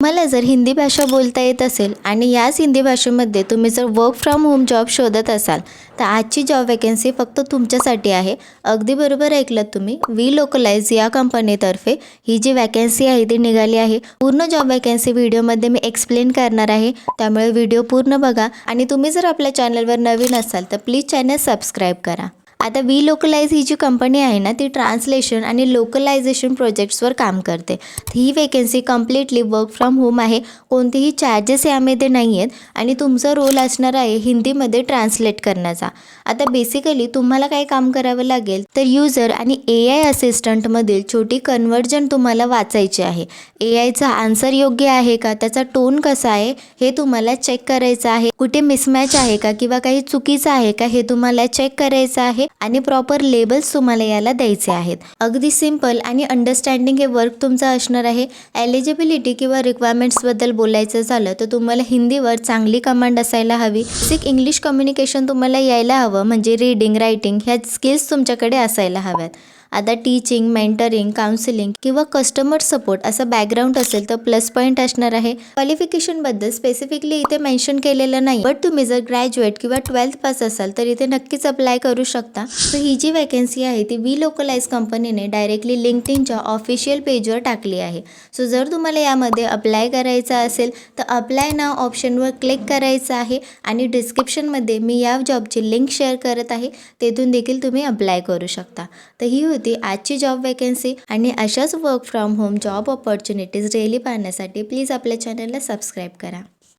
मला जर हिंदी भाषा बोलता येत असेल आणि याच हिंदी भाषेमध्ये तुम्ही जर वर्क फ्रॉम होम जॉब शोधत असाल तर आजची जॉब वॅकन्सी फक्त तुमच्यासाठी आहे. अगदी बरोबर ऐकलत तुम्ही. वी लोकलाइज या कंपनीतर्फे ही जी वॅकन्सी आहे ती निघाली आहे. पूर्ण जॉब वॅकन्सी व्हिडिओमध्ये मी एक्सप्लेन करणार आहे, त्यामुळे व्हिडिओ पूर्ण बघा. आणि तुम्ही जर आपल्या चॅनलवर नवीन असाल तर प्लीज चॅनल सबस्क्राईब करा. आता वी लोकलाइज ही जी कंपनी आहे ना ती ट्रान्सलेशन आणि लोकलायझेशन प्रोजेक्ट्सवर काम करते. ही vacancy completely work from home आहे. कोणतेही चार्जेस यामध्ये नाही आहेत आणि तुमचा रोल असणार आहे हिंदीमध्ये ट्रान्सलेट करण्याचा. आता बेसिकली तुम्हाला काय काम करावं लागेल तर यूजर आणि AI असिस्टंटमधील छोटी कन्वर्जन तुम्हाला वाचायची आहे. AIचा आन्सर योग्य आहे का, त्याचा टोन कसा आहे हे तुम्हाला चेक करायचं आहे. कुठे मिसमॅच आहे का किंवा काही चुकीचं आहे का हे तुम्हाला चेक करायचं आहे आणि प्रॉपर लेबल्स तुम्हाला याला द्यायचे आहेत. अगदी सिंपल आणि अंडरस्टँडिंग हे वर्क तुमचं असणार आहे. एलिजिबिलिटी किंवा रिक्वायरमेंट्सबद्दल बोलायचं झालं तर तुम्हाला हिंदीवर चांगली कमांड असायला हवी. बेसिक इंग्लिश कम्युनिकेशन तुम्हाला यायला हवं, म्हणजे रीडिंग रायटिंग ह्या स्किल्स तुमच्याकडे असायला हव्यात. आता टीचिंग, मेंटरिंग, काउन्सिलिंग किंवा कस्टमर सपोर्ट असं बॅकग्राऊंड असेल तर प्लस पॉईंट असणार आहे. क्वालिफिकेशनबद्दल स्पेसिफिकली इथे मेन्शन केलेलं नाही, बट तुम्ही जर ग्रॅज्युएट किंवा 12th पास असाल तर इथे नक्कीच अप्लाय करू शकता. सो ही जी वॅकन्सी आहे ती वी लोकलाइज कंपनीने डायरेक्टली लिंक्डइनच्या ऑफिशियल पेजवर टाकली आहे. सो जर तुम्हाला यामध्ये अप्लाय करायचं असेल तर अप्लाय नाव ऑप्शनवर क्लिक करायचं आहे आणि डिस्क्रिप्शनमध्ये मी या जॉबची लिंक शेअर करत आहे, तेथून देखील तुम्ही अप्लाय करू शकता. तर ही होती आजची जॉब वॅकन्सी आणि अशाच work from home job opportunities daily पाहण्यासाठी प्लीज आपल्या चॅनलला सबस्क्राईब करा.